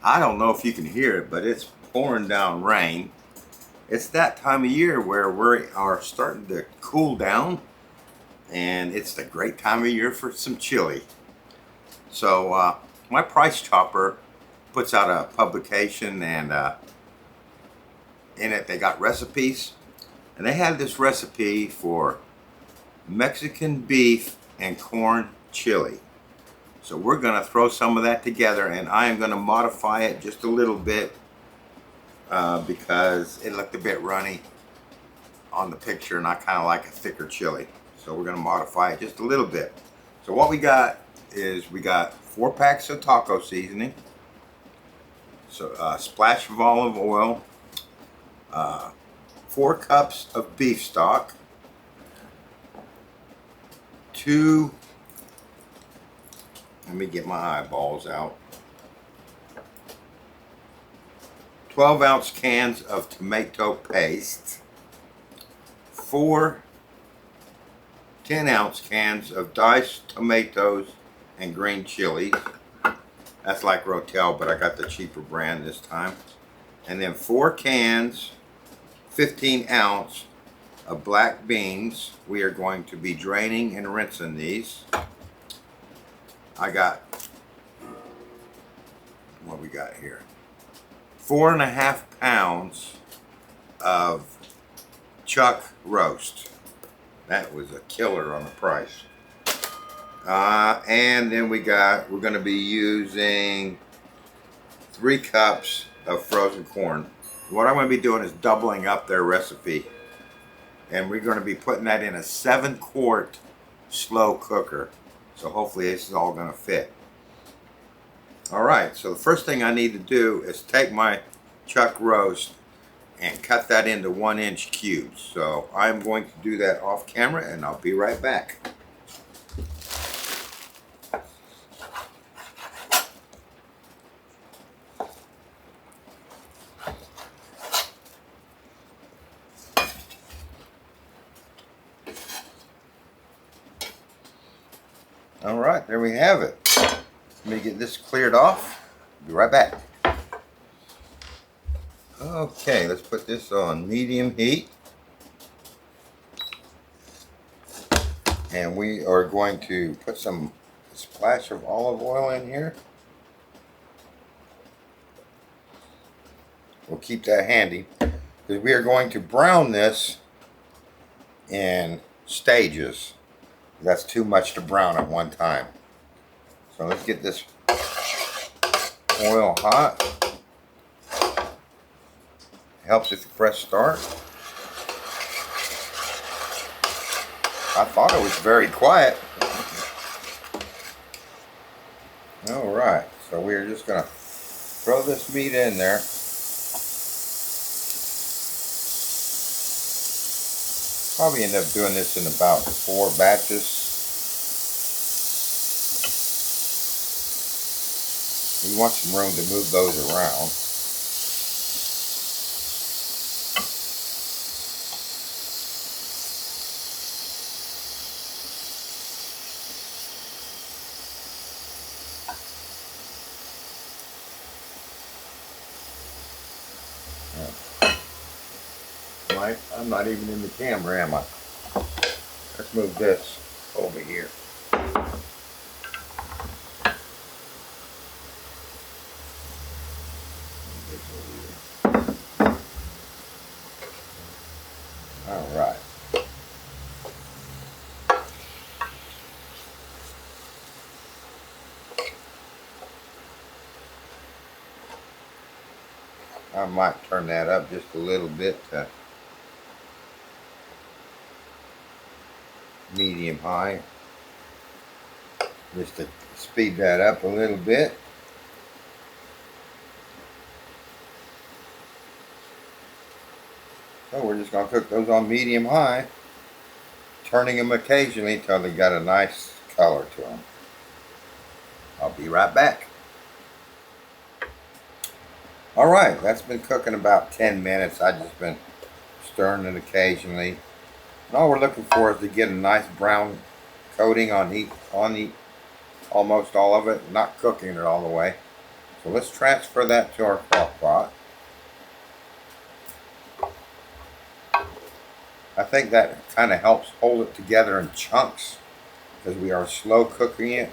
I don't know if you can hear it, but it's pouring down rain. It's that time of year where we are starting to cool down, and it's the great time of year for some chili. So my Price Chopper puts out a publication, and in it they got recipes, and they had this recipe for Mexican beef and corn chili. So we're going to throw some of that together, and I am going to modify it just a little bit because it looked a bit runny on the picture, and I kind of like a thicker chili. So we're going to modify it just a little bit. So what we got is we got 4 packs of taco seasoning, so a splash of olive oil, 4 cups of beef stock, 2, let me get my eyeballs out, 12-ounce cans of tomato paste, 4 10-ounce cans of diced tomatoes and green chilies. That's like Rotel, but I got the cheaper brand this time. And then 4 cans, 15-ounce of black beans. We are going to be draining and rinsing these. I got, what we got here? 4.5 pounds of chuck roast. That was a killer on the price. And then we're going to be using 3 cups of frozen corn. What I'm going to be doing is doubling up their recipe. And we're going to be putting that in a 7-quart slow cooker. So hopefully this is all going to fit. Alright, so the first thing I need to do is take my chuck roast and cut that into 1-inch cubes. So I'm going to do that off camera, and I'll be right back. Alright, there we have it. Let me get this cleared off. Be right back. Okay, let's put this on medium heat. And we are going to put some splash of olive oil in here. We'll keep that handy because we are going to brown this in stages. That's too much to brown at one time. So let's get this oil hot. Helps if you press start. I thought it was very quiet. Alright, so we're just going to throw this meat in there. Probably end up doing this in about 4 batches. We want some room to move those around. I'm not even in the camera, am I? Let's move this over here. All right. I might turn that up just a little bit to medium high, just to speed that up a little bit. So we're just going to cook those on medium high, turning them occasionally until they got a nice color to them. I'll be right back. Alright, that's been cooking about 10 minutes. I've just been stirring it occasionally. And all we're looking for is to get a nice brown coating on almost all of it, not cooking it all the way. So let's transfer that to our crock pot. I think that kind of helps hold it together in chunks because we are slow cooking it.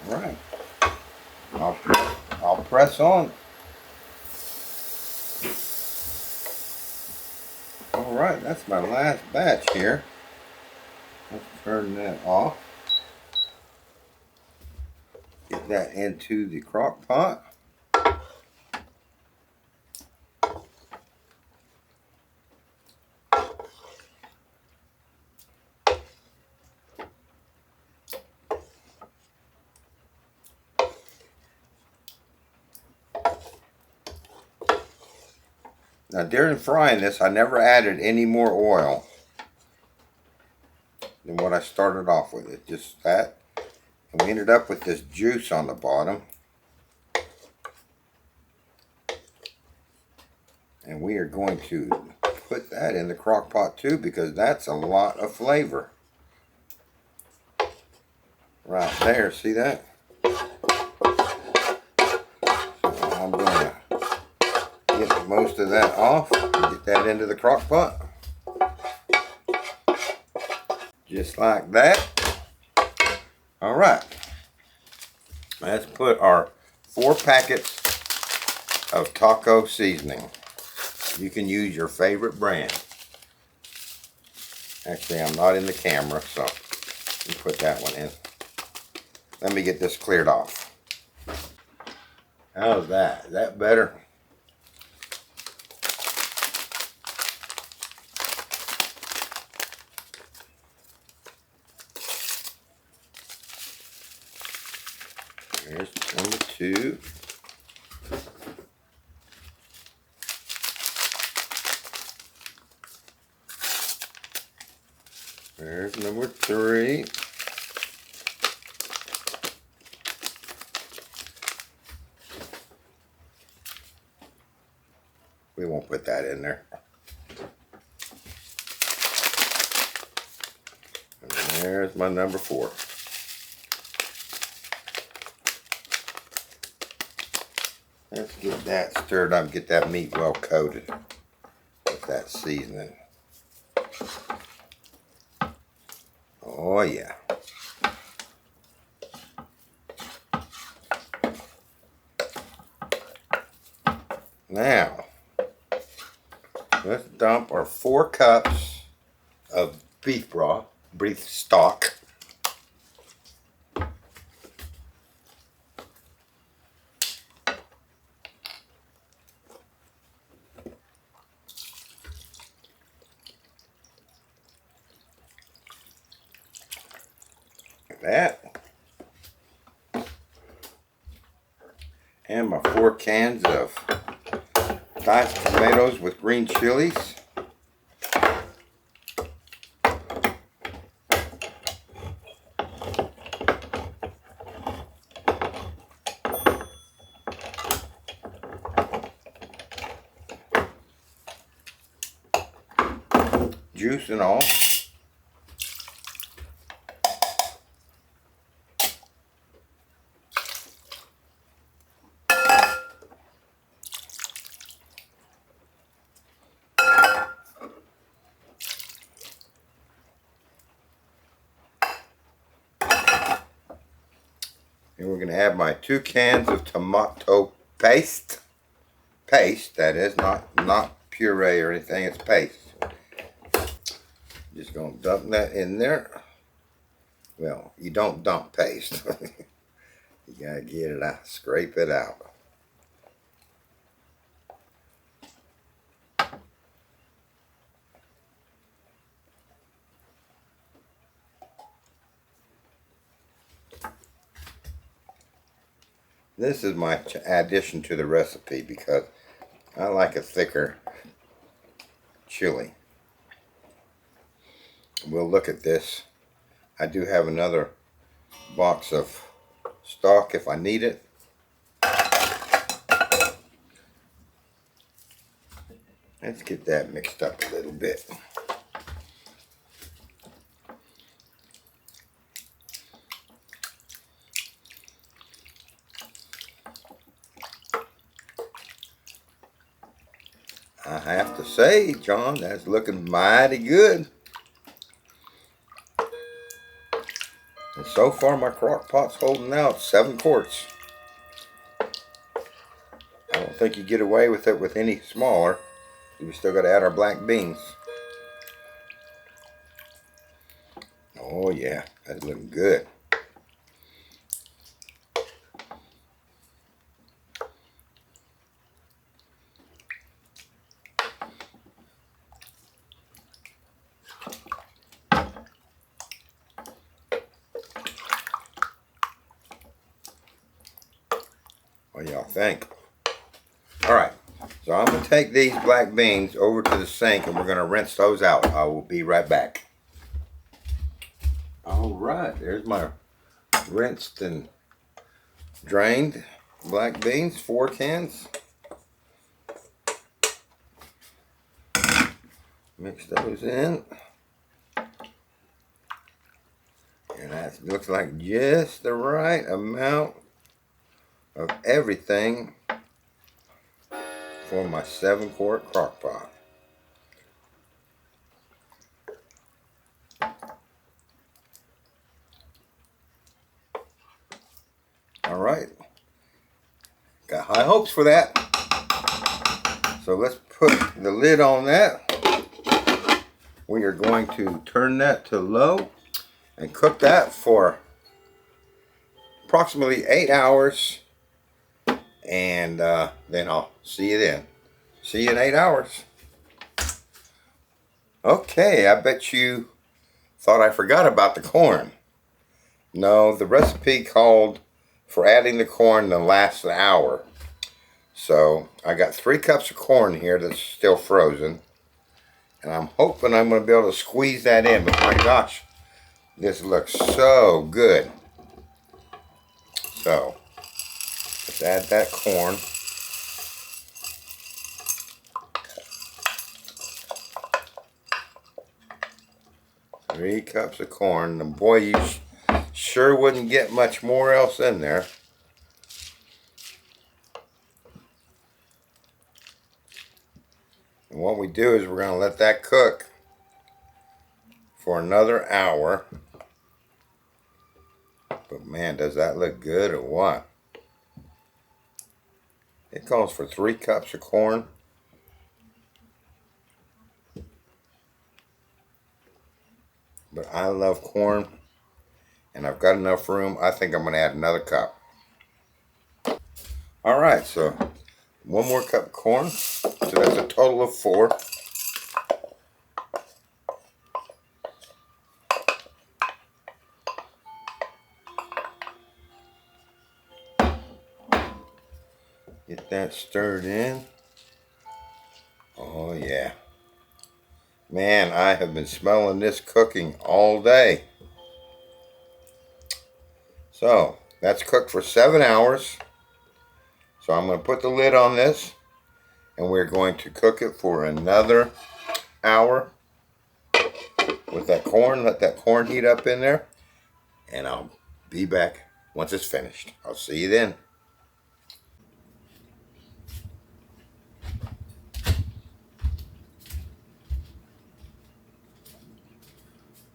All right. I'll press on. All right, that's my last batch here. Let's turn that off. Get that into the crock pot. Now during frying this, I never added any more oil than what I started off with. It just that. And we ended up with this juice on the bottom. And we are going to put that in the crock pot too because that's a lot of flavor. Right there, see that? So I'm going to get most of that off and get that into the crock pot. Just like that. All right. Let's put our 4 packets of taco seasoning. You can use your favorite brand. Actually, I'm not in the camera, so you put that one in. Let me get this cleared off. How's that? Is that better? There's number 2. There's number 3. We won't put that in there. And there's my number 4. Let's get that stirred up, get that meat well coated with that seasoning. Oh yeah. Now, let's dump our 4 cups of beef broth, beef stock. Like that. And my 4 cans of diced tomatoes with green chilies. Juice and all. And we're going to add my 2 cans of tomato paste. Paste, that is, not puree or anything, it's paste. Just going to dump that in there. Well, you don't dump paste. You got to get it out, scrape it out. This is my addition to the recipe because I like a thicker chili. We'll look at this. I do have another box of stock if I need it. Let's get that mixed up a little bit. I have to say, John, that's looking mighty good. And so far my crock pot's holding out 7 quarts. I don't think you get away with it with any smaller. We still got to add our black beans. Oh yeah, that's looking good. What do y'all think? Alright, so I'm going to take these black beans over to the sink and we're going to rinse those out. I will be right back. Alright, there's my rinsed and drained black beans, 4 cans. Mix those in. And that looks like just the right amount of everything for my 7-quart crock pot. Alright, got high hopes for that. So let's put the lid on that. We are going to turn that to low and cook that for approximately 8 hours. And then I'll see you then. See you in 8 hours. Okay, I bet you thought I forgot about the corn. No, the recipe called for adding the corn the last hour. So I got 3 cups of corn here that's still frozen. And I'm hoping I'm going to be able to squeeze that in. But my gosh, this looks so good. So let's add that corn. Three cups of corn. And boy, you sure wouldn't get much more else in there. And what we do is we're going to let that cook for another hour. But man, does that look good or what? It calls for 3 cups of corn. But I love corn. And I've got enough room. I think I'm going to add another cup. Alright, so 1 more cup of corn. So that's a total of 4. Get that stirred in. Oh yeah. Man, I have been smelling this cooking all day. So, that's cooked for 7 hours. So I'm going to put the lid on this. And we're going to cook it for another hour. With that corn, let that corn heat up in there. And I'll be back once it's finished. I'll see you then.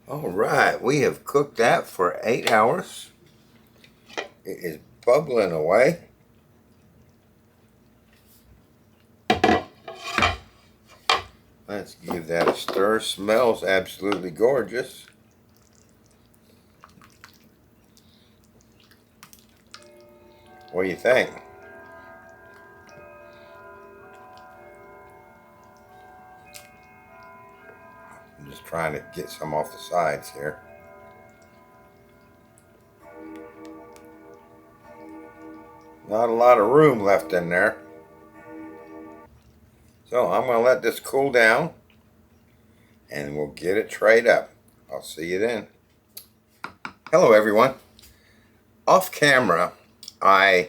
Alright, we have cooked that for 8 hours. It is bubbling away. Let's give that a stir. Smells absolutely gorgeous. What do you think? I'm just trying to get some off the sides here. Not a lot of room left in there. So I'm going to let this cool down and we'll get it trayed up. I'll see you then. Hello everyone. Off camera, I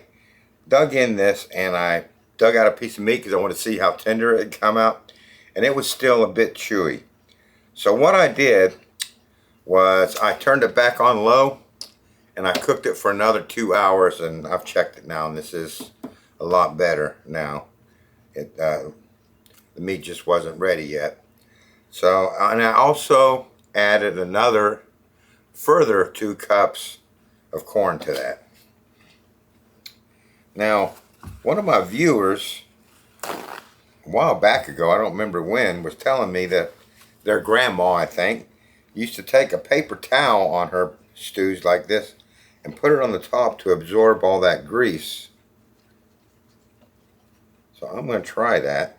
dug in this and I dug out a piece of meat because I wanted to see how tender it had come out, and it was still a bit chewy. So what I did was I turned it back on low and I cooked it for another 2 hours, and I've checked it now and this is a lot better now. The meat just wasn't ready yet. So, and I also added another further 2 cups of corn to that. Now, one of my viewers a while back ago, I don't remember when, was telling me that their grandma, I think, used to take a paper towel on her stews like this and put it on the top to absorb all that grease. So I'm going to try that.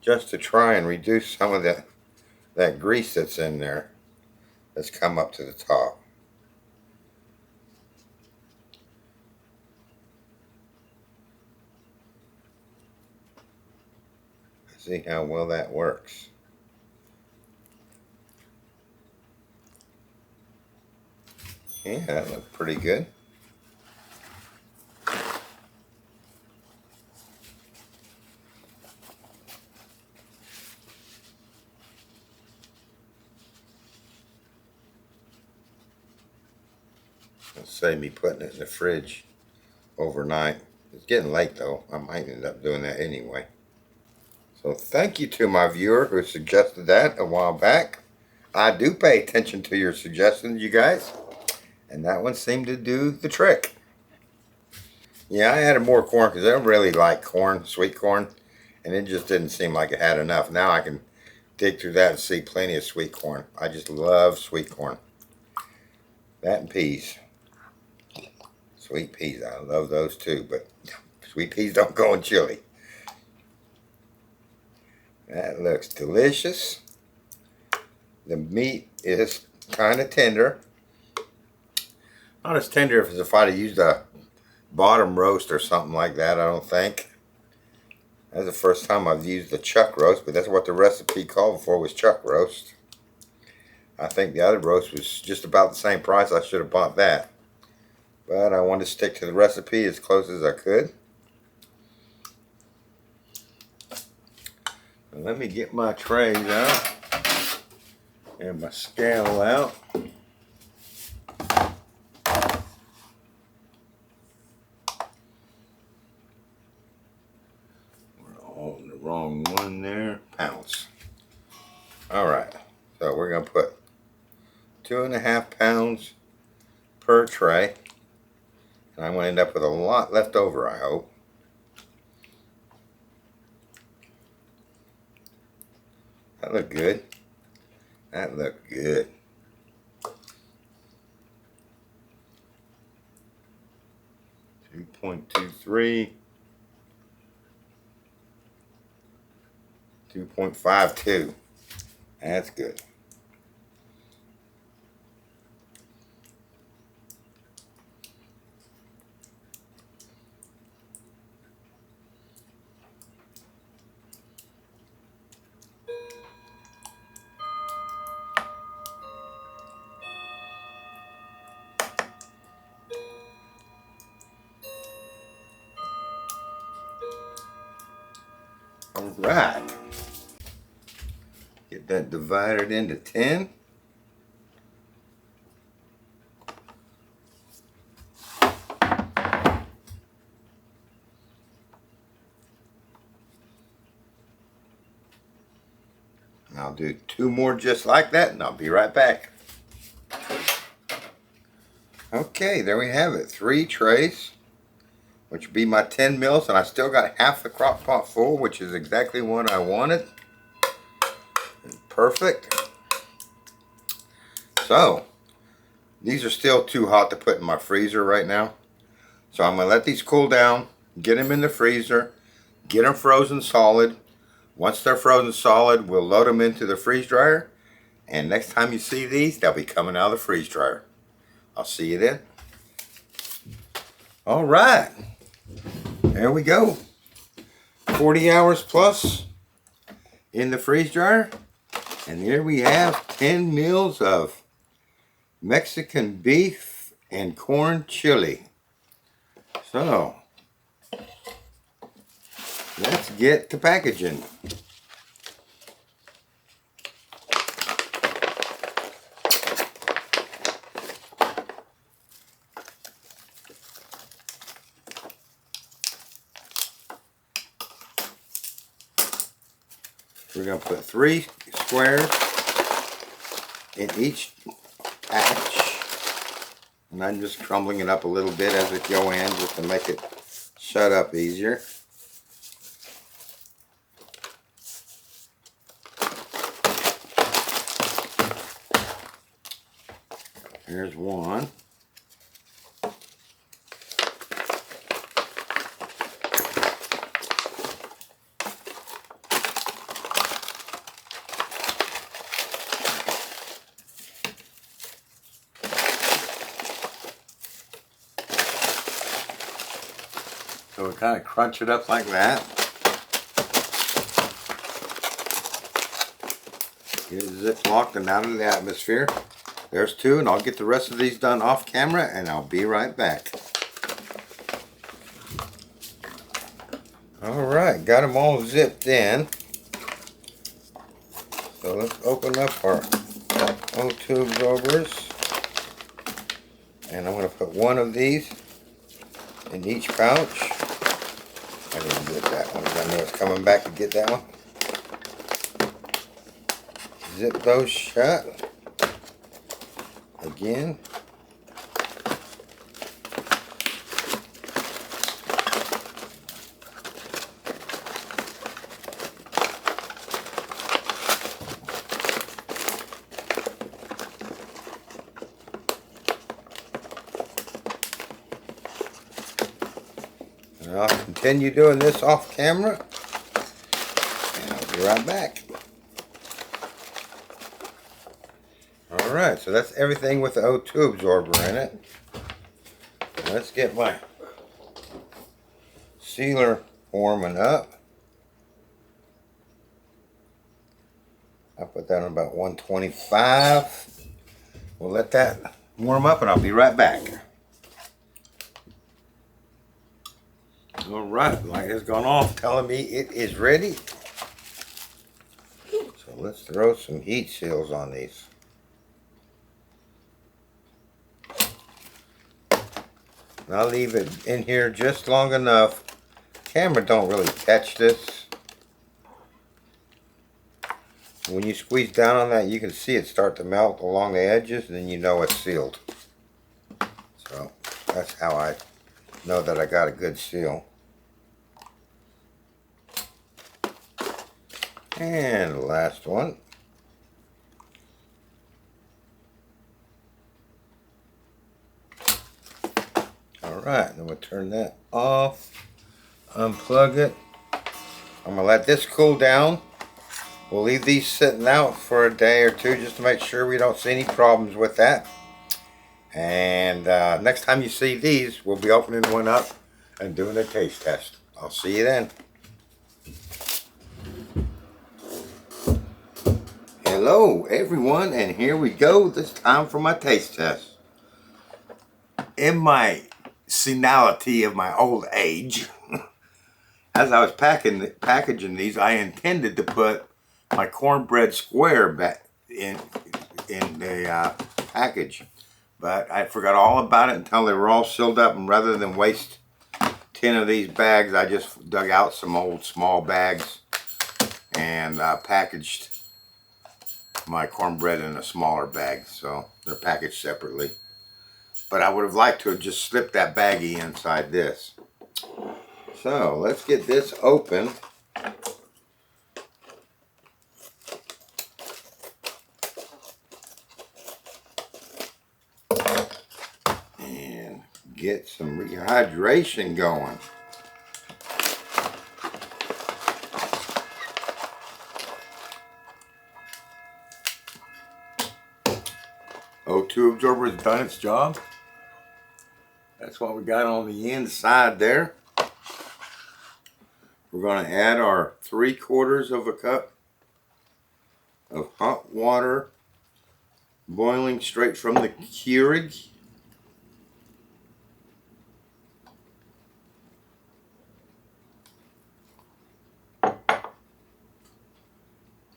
Just to try and reduce some of that grease that's in there that's come up to the top. See how well that works. Yeah, that looked pretty good. It'll save me putting it in the fridge overnight. It's getting late though. I might end up doing that anyway. So thank you to my viewer who suggested that a while back. I do pay attention to your suggestions, you guys. And that one seemed to do the trick. Yeah, I added more corn because I don't really like corn, sweet corn. And it just didn't seem like it had enough. Now I can dig through that and see plenty of sweet corn. I just love sweet corn. That and peas. Sweet peas, I love those too, but sweet peas don't go in chili. That looks delicious. The meat is kind of tender. Not as tender as if I'd have used a bottom roast or something like that, I don't think. That's the first time I've used the chuck roast, but that's what the recipe called for, was chuck roast. I think the other roast was just about the same price. I should have bought that. But I wanted to stick to the recipe as close as I could. And let me get my trays out and my scale out. We're all in the wrong one there. Pounds. Alright, so we're going to put 2.5 pounds per tray. And I'm going to end up with a lot left over, I hope. That looked good. That looked good. .23, 2.52. That's good. All right. Get that divided into 10. I'll do 2 more just like that and I'll be right back. Okay, there we have it. 3 trays, which would be my 10 meals, and I still got half the crock pot full, which is exactly what I wanted. Perfect. So, these are still too hot to put in my freezer right now. So I'm going to let these cool down, get them in the freezer, get them frozen solid. Once they're frozen solid, we'll load them into the freeze dryer. And next time you see these, they'll be coming out of the freeze dryer. I'll see you then. All right. There we go. 40 hours plus in the freeze dryer. And here we have 10 meals of Mexican beef and corn chili. So, let's get to packaging. We're going to put 3 squares in each patch. And I'm just crumbling it up a little bit as it go in just to make it shut up easier. Here's one. So we kind of crunch it up like that. Get it zip-locked and out of the atmosphere. There's 2, and I'll get the rest of these done off camera, and I'll be right back. Alright, got them all zipped in. So let's open up our O2 absorbers. And I'm going to put 1 of these in each pouch. I didn't get that one. I know it's coming back to get that one. Zip those shut. Again. And I'll continue doing this off camera. And I'll be right back. Alright, so that's everything with the O2 absorber in it. Let's get my sealer warming up. I'll put that on about 125. We'll let that warm up and I'll be right back. Alright, light has gone off telling me it is ready. So let's throw some heat seals on these. And I'll leave it in here just long enough. Camera don't really catch this. When you squeeze down on that, you can see it start to melt along the edges, and then you know it's sealed. So that's how I know that I got a good seal. And the last one. Alright, then we'll turn that off, unplug it. I'm going to let this cool down. We'll leave these sitting out for a day or 2 just to make sure we don't see any problems with that. And next time you see these, we'll be opening one up and doing a taste test. I'll see you then. Hello everyone, and here we go. This time for my taste test. In my senility of my old age, as I was packaging these, I intended to put my cornbread square back in the package, but I forgot all about it until they were all sealed up, and rather than waste 10 of these bags, I just dug out some old small bags and packaged my cornbread in a smaller bag, so they're packaged separately. But I would have liked to have just slipped that baggie inside this. So let's get this open. And get some rehydration going. CO2 absorber has done its job. That's what we got on the inside there. We're going to add our 3/4 of a cup of hot water, boiling straight from the Keurig.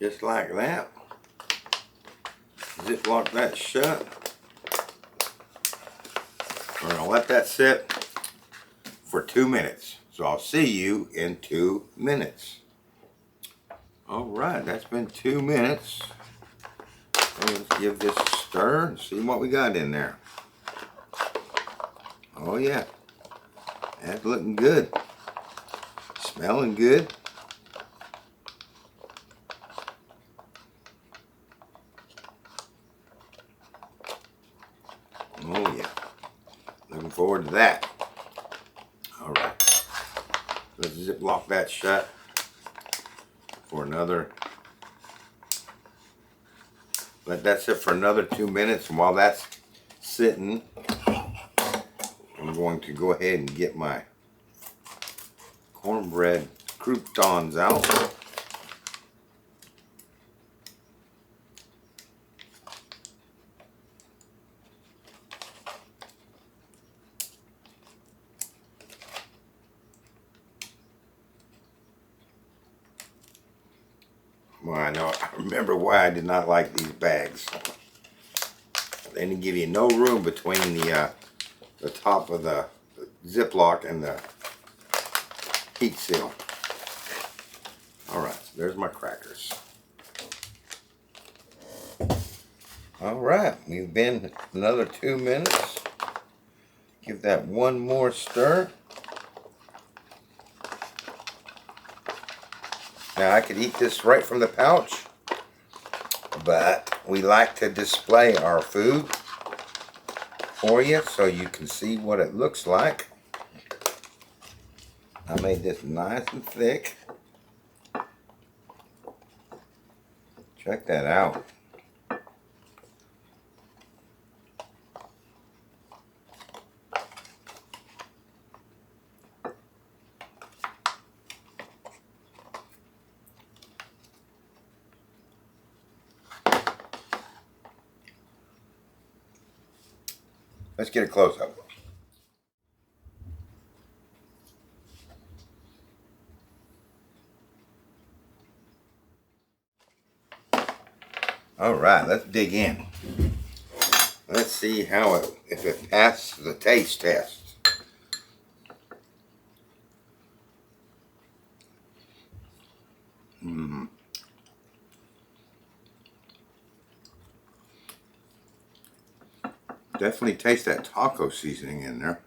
Just like that. Ziplock that shut. We're going to let that sit for 2 minutes. So I'll see you in 2 minutes. Alright, that's been 2 minutes. So let's give this a stir and see what we got in there. Oh yeah, that's looking good. Smelling good. Oh yeah, looking forward to that. Alright, let's ziplock that shut for another, let that sit for another 2 minutes, and while that's sitting, I'm going to go ahead and get my cornbread croutons out. Well, I remember why I did not like these bags. They didn't give you no room between the top of the Ziploc and the heat seal. Alright, so there's my crackers. Alright, we've been another 2 minutes. Give that one more stir. Now I could eat this right from the pouch, but we like to display our food for you so you can see what it looks like. I made this nice and thick. Check that out. Let's get a close-up. Alright, let's dig in. Let's see how if it passes the taste test. Definitely taste that taco seasoning in there.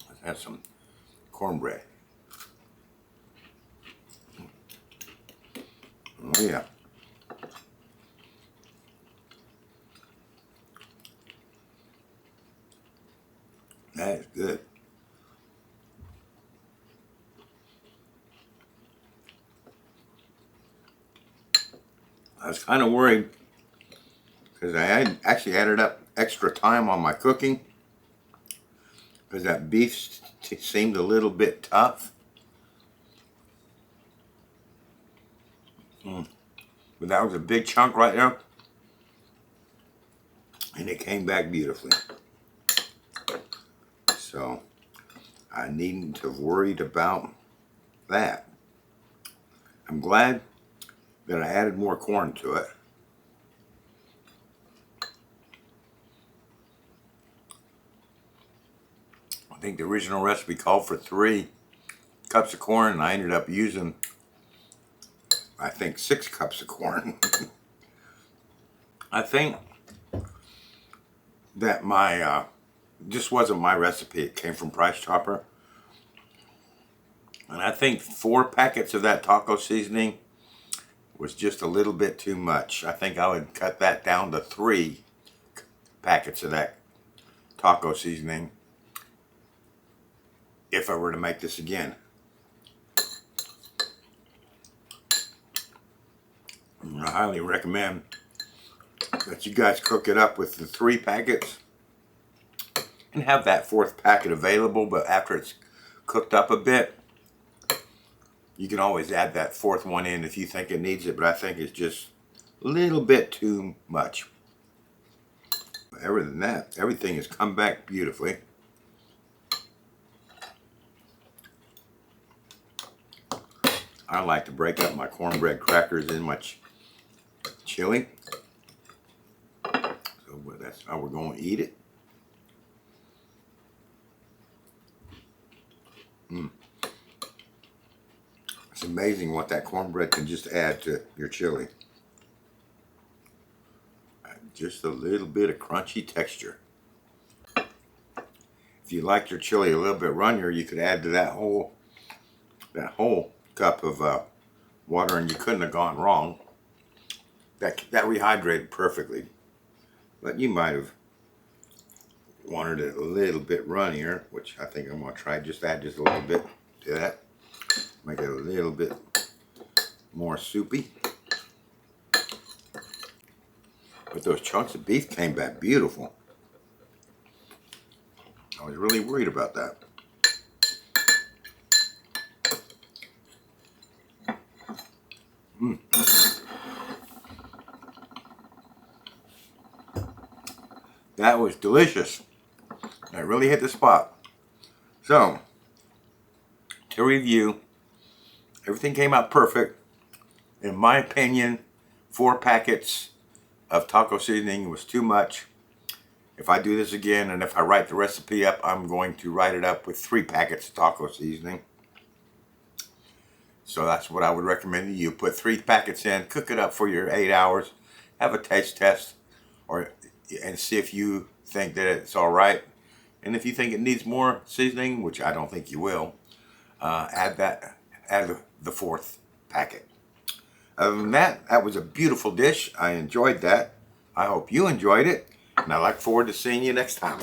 Let's have some cornbread. Oh yeah. That is good. I was kind of worried because I had actually added up extra time on my cooking because that beef seemed a little bit tough. But that was a big chunk right there, and it came back beautifully. So I needn't have worried about that. I'm glad that I added more corn to it. I think the original recipe called for 3 cups of corn, and I ended up using, I think, 6 cups of corn. I think that my, just wasn't my recipe. It came from Price Chopper. And I think 4 packets of that taco seasoning was just a little bit too much. I think I would cut that down to 3 packets of that taco seasoning. if I were to make this again. I highly recommend that you guys cook it up with the 3 packets and have that 4th packet available, but after it's cooked up a bit, you can always add that 4th one in if you think it needs it, but I think it's just a little bit too much. Other than that, everything has come back beautifully. I like to break up my cornbread crackers in my chili. So that's how we're going to eat it. It's amazing what that cornbread can just add to your chili. Just a little bit of crunchy texture. If you like your chili a little bit runnier, you could add to that whole cup of water, and you couldn't have gone wrong. That rehydrated perfectly. But you might have wanted it a little bit runnier, which I think I'm going to try. Just add just a little bit to that. Make it a little bit more soupy. But those chunks of beef came back beautiful. I was really worried about that. That was delicious. That really hit the spot. So, to review, everything came out perfect. In my opinion, 4 packets of taco seasoning was too much. If I do this again and if I write the recipe up, I'm going to write it up with 3 packets of taco seasoning. So that's what I would recommend to you. Put 3 packets in, cook it up for your 8 hours, have a taste test, and see if you think that it's all right. And if you think it needs more seasoning, which I don't think you will, add the 4th packet. Other than that, that was a beautiful dish. I enjoyed that. I hope you enjoyed it, and I look forward to seeing you next time.